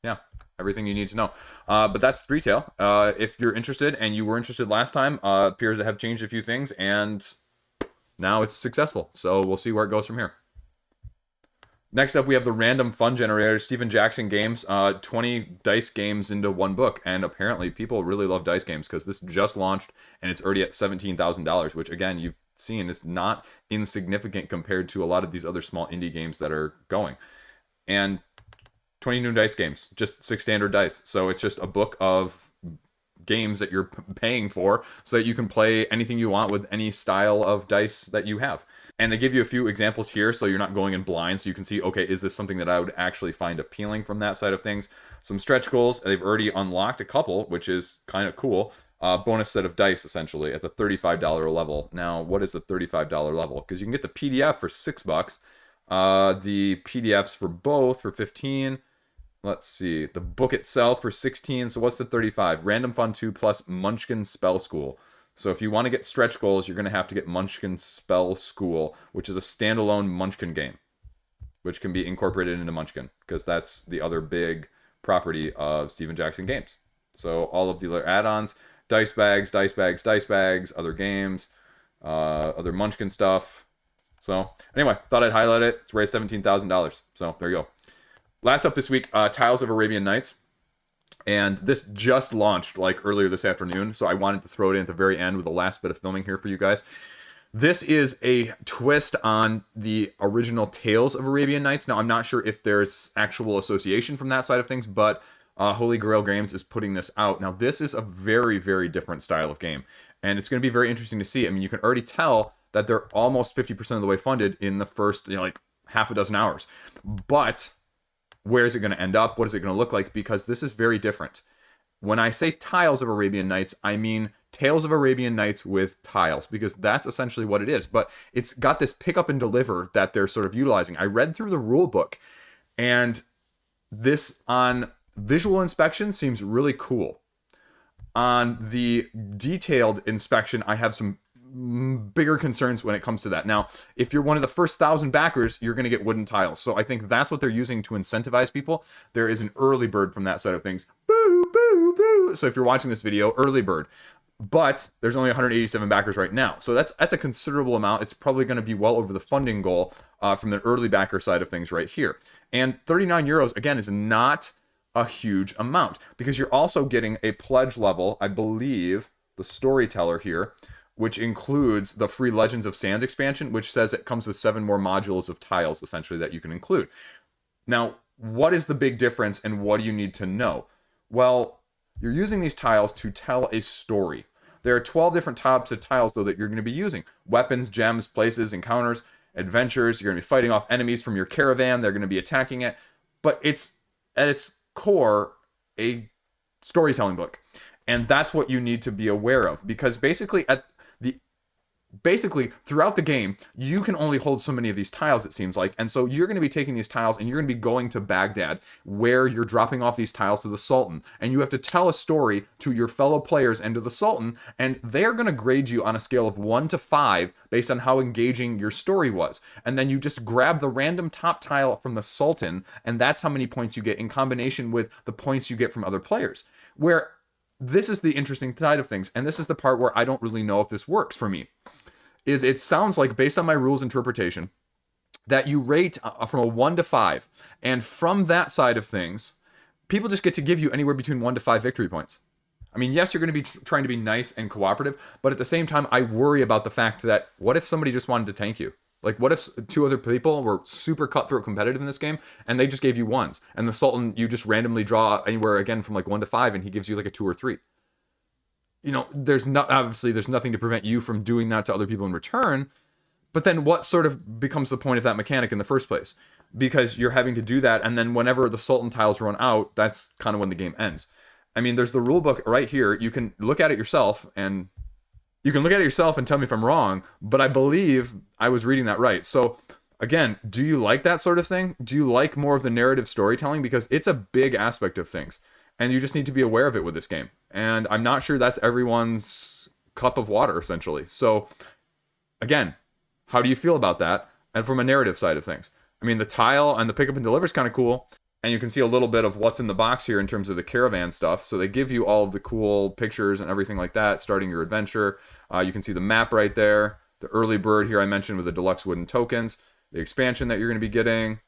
Yeah, everything you need to know. But that's ThreeTale. If you're interested, and you were interested last time, appears to have changed a few things, and now it's successful. So we'll see where it goes from here. Next up, we have the Random Fun Generator, Steven Jackson Games, 20 dice games into one book. And apparently people really love dice games because this just launched and it's already at $17,000, which again, you've seen is not insignificant compared to a lot of these other small indie games that are going. And 20 new dice games, just 6 standard dice. So it's just a book of games that you're paying for so that you can play anything you want with any style of dice that you have. And they give you a few examples here so you're not going in blind, so you can see, okay, is this something that I would actually find appealing from that side of things? Some stretch goals. They've already unlocked a couple, which is kind of cool. Bonus set of dice, essentially, at the $35 level. Now, what is the $35 level? Because you can get the PDF for $6. The PDFs for both for 15. Let's see. The book itself for 16. So what's the 35? Random Fun 2 plus Munchkin Spell School. So if you want to get stretch goals, you're going to have to get Munchkin Spell School, which is a standalone Munchkin game, which can be incorporated into Munchkin, because that's the other big property of Steven Jackson Games. So all of the other add-ons, dice bags, other games, other Munchkin stuff. So anyway, thought I'd highlight it. It's raised $17,000. So there you go. Last up this week, Tiles of Arabian Nights. And this just launched like earlier this afternoon, so I wanted to throw it in at the very end with the last bit of filming here for you guys. This is a twist on the original Tales of Arabian Nights. Now, I'm not sure if there's actual association from that side of things, but Holy Grail Games is putting this out. Now, this is a very, very different style of game, and it's going to be very interesting to see. I mean, you can already tell that they're almost 50% of the way funded in the first, like half a dozen hours. But where is it going to end up? What is it going to look like? Because this is very different. When I say Tiles of Arabian Nights, I mean Tales of Arabian Nights with tiles, because that's essentially what it is. But it's got this pick up and deliver that they're sort of utilizing. I read through the rule book, and this on visual inspection seems really cool. On the detailed inspection, I have some bigger concerns when it comes to that. Now, if you're one of the first 1,000 backers, you're going to get wooden tiles. So I think that's what they're using to incentivize people. There is an early bird from that side of things. Boo, boo, boo. So if you're watching this video, early bird. But there's only 187 backers right now. So that's a considerable amount. It's probably going to be well over the funding goal from the early backer side of things right here. And 39 euros, again, is not a huge amount, because you're also getting a pledge level, I believe, the storyteller here, which includes the free Legends of Sands expansion, which says it comes with 7 more modules of tiles, essentially, that you can include. Now, what is the big difference, and what do you need to know? Well, you're using these tiles to tell a story. There are 12 different types of tiles, though, that you're going to be using. Weapons, gems, places, encounters, adventures. You're going to be fighting off enemies from your caravan. They're going to be attacking it. But it's, at its core, a storytelling book. And that's what you need to be aware of, because basically throughout the game, you can only hold so many of these tiles, it seems like. And so you're going to be taking these tiles and you're going to be going to Baghdad, where you're dropping off these tiles to the Sultan. And you have to tell a story to your fellow players and to the Sultan. And they're going to grade you on a scale of 1 to 5 based on how engaging your story was. And then you just grab the random top tile from the Sultan, and that's how many points you get in combination with the points you get from other players. Where this is the interesting side of things. And this is the part where I don't really know if this works for me. Is it sounds like, based on my rules interpretation, that you rate from a 1 to 5. And from that side of things, people just get to give you anywhere between 1 to 5 victory points. I mean, yes, you're going to be trying to be nice and cooperative, but at the same time, I worry about the fact that what if somebody just wanted to tank you? Like, what if 2 other people were super cutthroat competitive in this game, and they just gave you 1s? And the Sultan, you just randomly draw anywhere, again, from like 1 to 5, and he gives you like a 2 or 3. You know, there's nothing to prevent you from doing that to other people in return. But then what sort of becomes the point of that mechanic in the first place? Because you're having to do that, and then whenever the Sultan tiles run out, that's kind of when the game ends. I mean, there's the rule book right here. You can look at it yourself, and tell me if I'm wrong, but I believe I was reading that right. So again, do you like that sort of thing? Do you like more of the narrative storytelling? Because it's a big aspect of things. And you just need to be aware of it with this game. And I'm not sure that's everyone's cup of water, essentially. So, again, how do you feel about that? And from a narrative side of things. I mean, the tile and the pick up and deliver is kind of cool. And you can see a little bit of what's in the box here in terms of the caravan stuff. So they give you all of the cool pictures and everything like that, starting your adventure. You can see the map right there. The early bird here I mentioned with the deluxe wooden tokens. The expansion that you're going to be getting.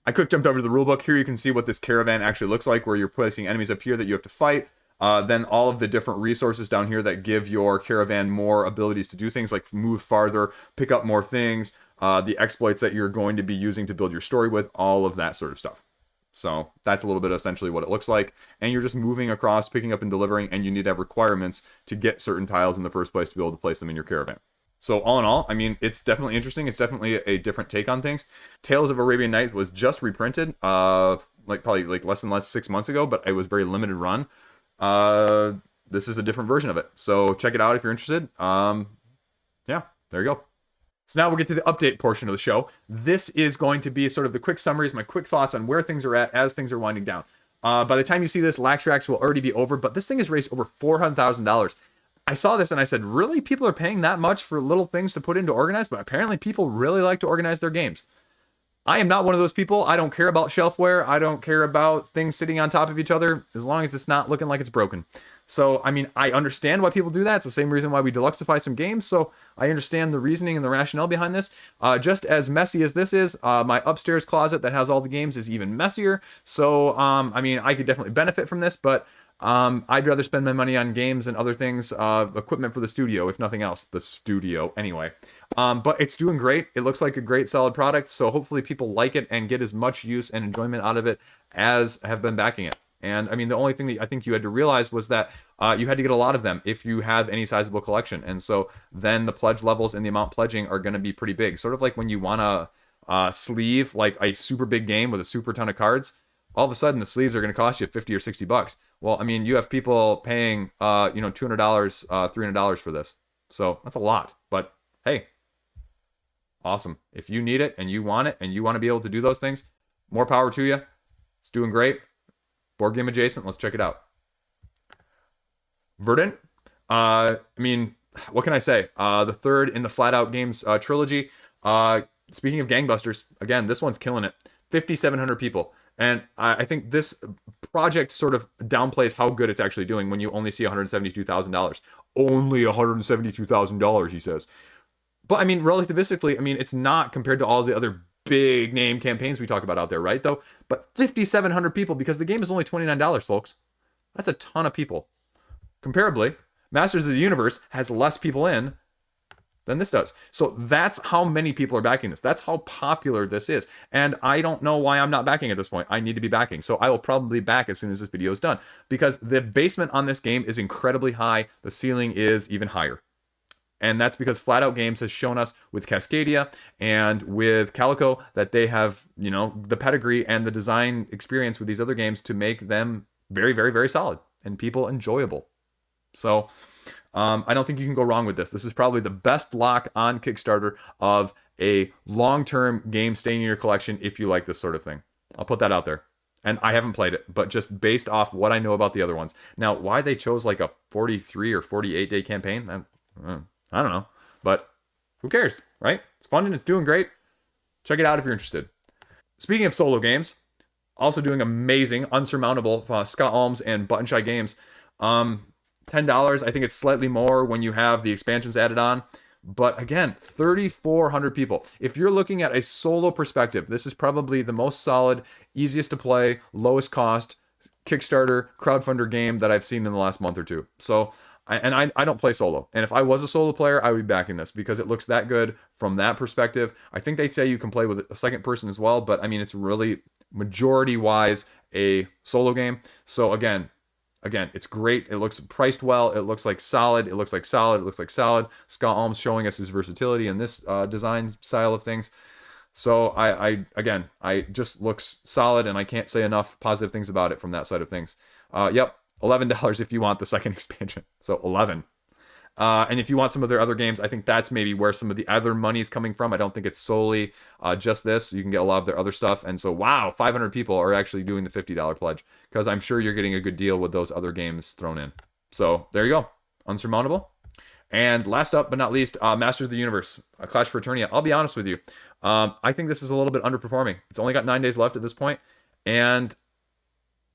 I quick jumped over to the rulebook. Here you can see what this caravan actually looks like, where you're placing enemies up here that you have to fight. Then all of the different resources down here that give your caravan more abilities to do things like move farther, pick up more things, the exploits that you're going to be using to build your story with, all of that sort of stuff. So that's a little bit essentially what it looks like. And you're just moving across, picking up and delivering, and you need to have requirements to get certain tiles in the first place to be able to place them in your caravan. So all in all, I mean, it's definitely interesting. It's definitely a different take on things. Tales of Arabian Nights was just reprinted, probably less than 6 months ago, but it was very limited run. This is a different version of it. So check it out if you're interested. Yeah, there you go. So now we'll get to the update portion of the show. This is going to be sort of the quick summaries, my quick thoughts on where things are at as things are winding down. By the time you see this, Laxrax will already be over, but this thing has raised over $400,000. I saw this and I said, really? People are paying that much for little things to put in to organize? But apparently people really like to organize their games. I am not one of those people. I don't care about shelfware. I don't care about things sitting on top of each other as long as it's not looking like it's broken. So, I mean, I understand why people do that. It's the same reason why we deluxify some games. So I understand the reasoning and the rationale behind this. Just as messy as this is, my upstairs closet that has all the games is even messier. So, I mean, I could definitely benefit from this, but I'd rather spend my money on games and other things, equipment for the studio, if nothing else. The studio, anyway. But it's doing great. It looks like a great, solid product. So hopefully people like it and get as much use and enjoyment out of it as have been backing it. And I mean, the only thing that I think you had to realize was that you had to get a lot of them if you have any sizable collection. And so then the pledge levels and the amount pledging are going to be pretty big. Sort of like when you want to sleeve like a super big game with a super ton of cards. All of a sudden, the sleeves are going to cost you $50 or $60. Well, I mean, you have people paying, $200, $300 for this. So that's a lot. But hey, awesome. If you need it and you want to be able to do those things, more power to you. It's doing great. Board game adjacent. Let's check it out. Verdant. I mean, what can I say? The third in the Flat Out Games trilogy. Speaking of gangbusters, again, this one's killing it. 5,700 people. And I think this project sort of downplays how good it's actually doing when you only see $172,000. Only $172,000, he says. But I mean, relativistically, I mean, it's not compared to all the other big name campaigns we talk about out there, right? Though, but 5,700 people because the game is only $29, folks. That's a ton of people. Comparably, Masters of the Universe has less people in than this does. So that's how many people are backing this. That's how popular this is. And I don't know why I'm not backing at this point. I need to be backing. So I will probably back as soon as this video is done because the basement on this game is incredibly high. The ceiling is even higher. And that's because Flat Out Games has shown us with Cascadia and with Calico that they have, the pedigree and the design experience with these other games to make them very, very, very solid and people enjoyable. So I don't think you can go wrong with this. This is probably the best lock on Kickstarter of a long-term game staying in your collection if you like this sort of thing. I'll put that out there. And I haven't played it, but just based off what I know about the other ones. Now, why they chose like a 43 or 48 day campaign, I don't know. But who cares, right? It's fun and it's doing great. Check it out if you're interested. Speaking of solo games, also doing amazing, Unsurmountable, Scott Alms and Button Shy Games. $10. I think it's slightly more when you have the expansions added on. But again, 3,400 people. If you're looking at a solo perspective, this is probably the most solid, easiest to play, lowest cost Kickstarter crowdfunder game that I've seen in the last month or two. So, I don't play solo. And if I was a solo player, I would be backing this because it looks that good from that perspective. I think they say you can play with a second person as well, but I mean, it's really majority-wise a solo game. So again, it's great. It looks priced well. It looks like solid. It looks like solid. It looks like solid. Scott Alms showing us his versatility in this design style of things. So I just looks solid, and I can't say enough positive things about it from that side of things. Yep, $11 if you want the second expansion. So 11. And if you want some of their other games, I think that's maybe where some of the other money is coming from. I don't think it's solely just this. You can get a lot of their other stuff. And so, wow, 500 people are actually doing the $50 pledge because I'm sure you're getting a good deal with those other games thrown in. So there you go. Unsurmountable. And last up but not least, Masters of the Universe, A Clash for Eternia. I'll be honest with you. I think this is a little bit underperforming. It's only got 9 days left at this point. And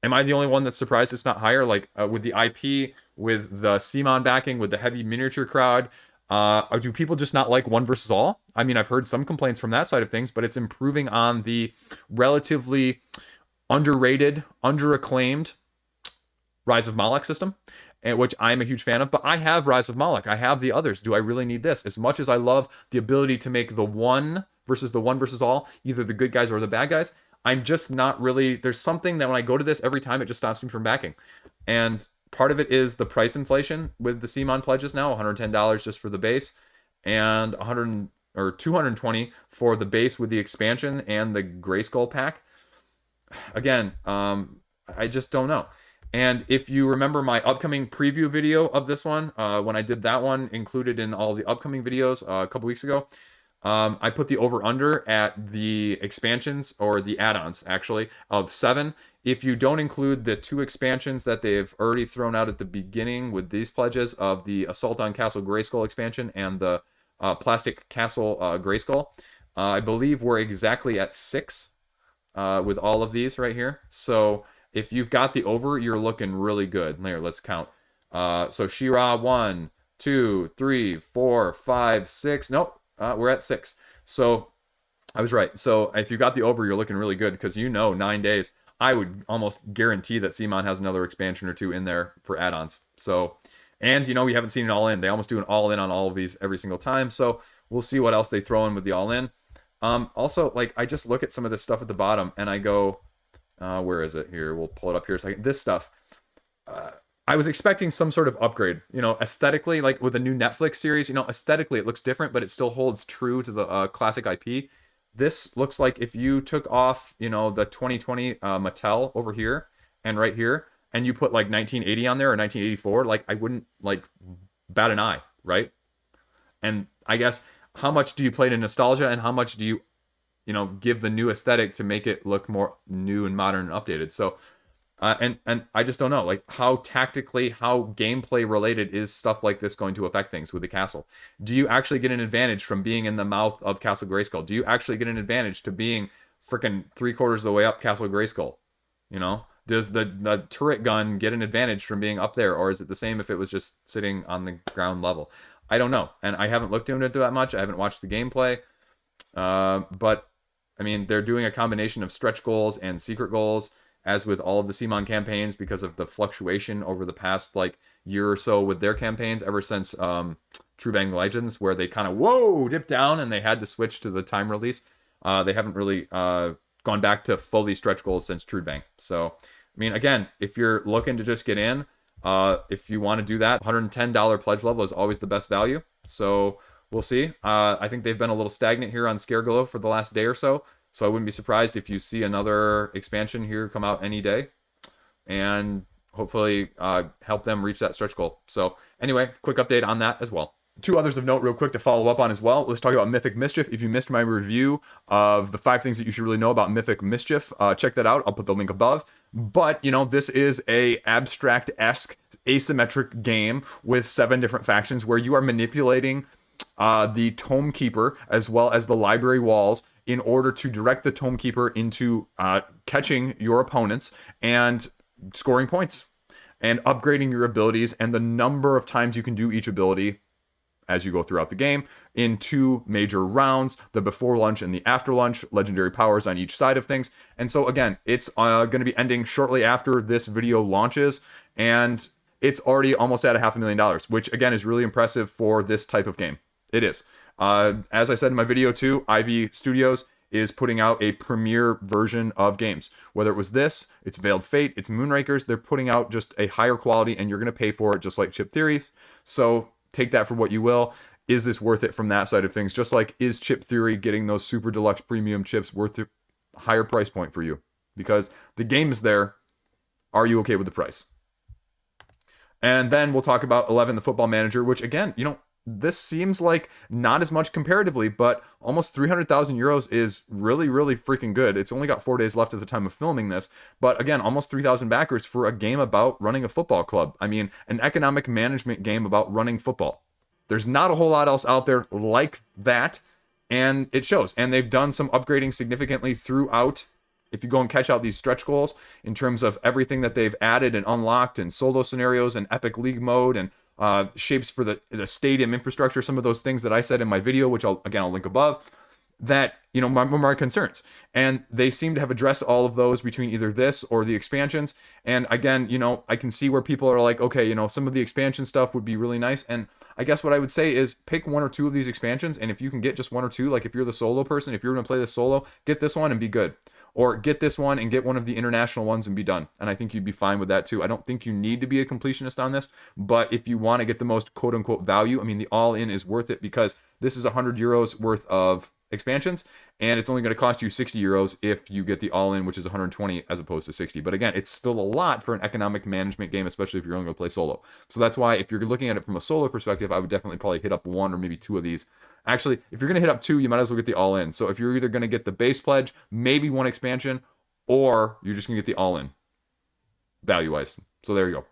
am I the only one that's surprised it's not higher? Like with the IP, with the CMON backing, with the heavy miniature crowd, Or do people just not like one versus all? I mean, I've heard some complaints from that side of things, but it's improving on the relatively underrated, under-acclaimed Rise of Moloch system, and which I'm a huge fan of. But I have Rise of Moloch. I have the others. Do I really need this? As much as I love the ability to make the one versus all, either the good guys or the bad guys, I'm just not really. There's something that when I go to this every time, it just stops me from backing. And part of it is the price inflation with the CMON pledges now, $110 just for the base, and 100 or 220 for the base with the expansion and the Grayskull pack. Again, I just don't know. And if you remember my upcoming preview video of this one, when I did that one included in all the upcoming videos a couple weeks ago, I put the over-under at the expansions, or the add-ons, actually, of 7. If you don't include the 2 expansions that they've already thrown out at the beginning with these pledges of the Assault on Castle Grayskull expansion and the Plastic Castle Grayskull, I believe we're exactly at 6 with all of these right here. So if you've got the over, you're looking really good. There, let's count. So She-Ra, 1, 2, 3, 4, 5, 6. Nope. We're at 6. So I was right. So if you got the over, you're looking really good, because 9 days. I would almost guarantee that CMON has another expansion or 2 in there for add-ons. So, and we haven't seen an all-in. They almost do an all-in on all of these every single time. So we'll see what else they throw in with the all-in. Also, like, I just look at some of this stuff at the bottom and I go, where is it here? We'll pull it up here a second. This stuff. I was expecting some sort of upgrade, aesthetically, like with a new Netflix series, aesthetically it looks different, but it still holds true to the classic IP. This looks like if you took off, the 2020 Mattel over here and right here, and you put like 1980 on there or 1984, like I wouldn't like bat an eye, right? And I guess how much do you play to nostalgia, and how much do you, give the new aesthetic to make it look more new and modern and updated? So. And I just don't know, like, how tactically, how gameplay related is stuff like this going to affect things with the castle? Do you actually get an advantage from being in the mouth of Castle Grayskull? Do you actually get an advantage to being freaking 3/4 of the way up Castle Grayskull? Does the turret gun get an advantage from being up there, or is it the same if it was just sitting on the ground level? I don't know, and I haven't looked into it that much. I haven't watched the gameplay, but I mean, they're doing a combination of stretch goals and secret goals, as with all of the CMON campaigns, because of the fluctuation over the past like year or so with their campaigns, ever since True Bang Legends, where they kind of dipped down and they had to switch to the time release. They haven't really gone back to fully stretch goals since True Bang. So, I mean, again, if you're looking to just get in, if you want to do that, $110 pledge level is always the best value. So we'll see. I think they've been a little stagnant here on Scareglow for the last day or so. So I wouldn't be surprised if you see another expansion here come out any day, and hopefully help them reach that stretch goal. So anyway, quick update on that as well. 2 others of note real quick to follow up on as well. Let's talk about Mythic Mischief. If you missed my review of the 5 things that you should really know about Mythic Mischief, check that out. I'll put the link above. But, this is a abstract-esque asymmetric game with 7 different factions where you are manipulating the Tome Keeper as well as the library walls in order to direct the Tome Keeper into catching your opponents and scoring points and upgrading your abilities, and the number of times you can do each ability as you go throughout the game in 2 major rounds, the before lunch and the after lunch, legendary powers on each side of things. And so again, it's going to be ending shortly after this video launches, and it's already almost at $500,000, which again is really impressive for this type of game. It is. As I said in my video too, Ivy Studios is putting out a premiere version of games. Whether it was this, it's Veiled Fate, it's Moonrakers, they're putting out just a higher quality, and you're going to pay for it just like Chip Theory. So take that for what you will. Is this worth it from that side of things? Just like, is Chip Theory getting those super deluxe premium chips worth a higher price point for you? Because the game is there. Are you okay with the price? And then we'll talk about 11, the Football Manager, which again, this seems like not as much comparatively, but almost 300,000 euros is really, really freaking good. It's only got 4 days left at the time of filming this, but again, almost 3,000 backers for a game about running a football club. I mean, an economic management game about running football. There's not a whole lot else out there like that, and it shows. And they've done some upgrading significantly throughout. If you go and catch out these stretch goals in terms of everything that they've added and unlocked, and solo scenarios and epic league mode and shapes for the stadium infrastructure, some of those things that I said in my video, which I'll link above, that, you know, were my concerns. And they seem to have addressed all of those between either this or the expansions. And again, you know, I can see where people are like, okay, you know, some of the expansion stuff would be really nice. And I guess what I would say is pick one or two of these expansions. And if you can get just one or two, like if you're the solo person, if you're going to play this solo, get this one and be good. Or get this one and get one of the international ones and be done. And I think you'd be fine with that too. I don't think you need to be a completionist on this, but if you want to get the most quote unquote value, I mean, the all-in is worth it because this is 100 euros worth of expansions, and it's only going to cost you 60 euros if you get the all-in, which is 120 as opposed to 60. But again, it's still a lot for an economic management game, especially if you're only going to play solo. So that's why if you're looking at it from a solo perspective, I would definitely probably hit up one or maybe two of these. Actually, if you're going to hit up two, you might as well get the all-in. So if you're either going to get the base pledge, maybe one expansion, or you're just going to get the all-in value-wise. So there you go.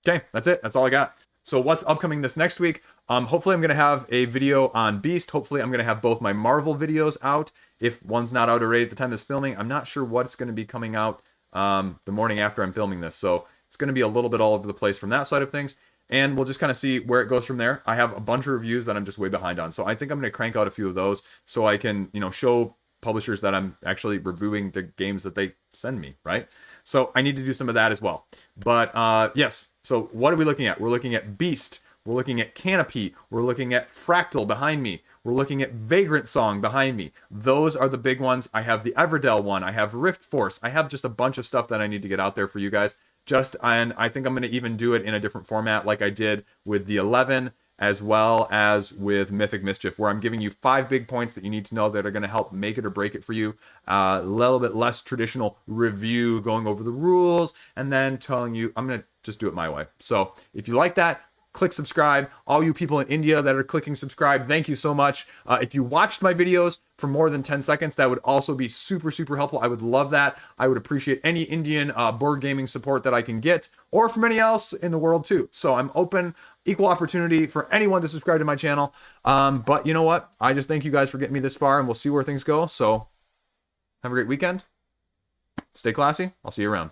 Okay, that's it. That's all I got. So what's upcoming this next week? Hopefully I'm going to have a video on Beast. Hopefully I'm going to have both my Marvel videos out. If one's not out already at the time of this filming, I'm not sure what's going to be coming out the morning after I'm filming this. So it's going to be a little bit all over the place from that side of things. And we'll just kind of see where it goes from there. I have a bunch of reviews that I'm just way behind on. So I think I'm going to crank out a few of those so I can, you know, show publishers that I'm actually reviewing the games that they send me, right? So I need to do some of that as well. But yes, so what are we looking at? We're looking at Beast. We're looking at Canopy. We're looking at Fractal behind me. We're looking at Vagrant Song behind me. Those are the big ones. I have the Everdell one. I have Rift Force. I have just a bunch of stuff that I need to get out there for you guys. And I think I'm going to even do it in a different format like I did with the 11 as well as with Mythic Mischief, where I'm giving you 5 big points that you need to know that are going to help make it or break it for you. A little bit less traditional review, going over the rules, and then telling you I'm going to just do it my way. So if you like that, click subscribe. All you people in India that are clicking subscribe, thank you so much. If you watched my videos for more than 10 seconds, that would also be super, super helpful. I would love that. I would appreciate any Indian board gaming support that I can get, or from anyone else in the world too. So I'm open, equal opportunity for anyone to subscribe to my channel. But you know what? I just thank you guys for getting me this far, and we'll see where things go. So have a great weekend. Stay classy. I'll see you around.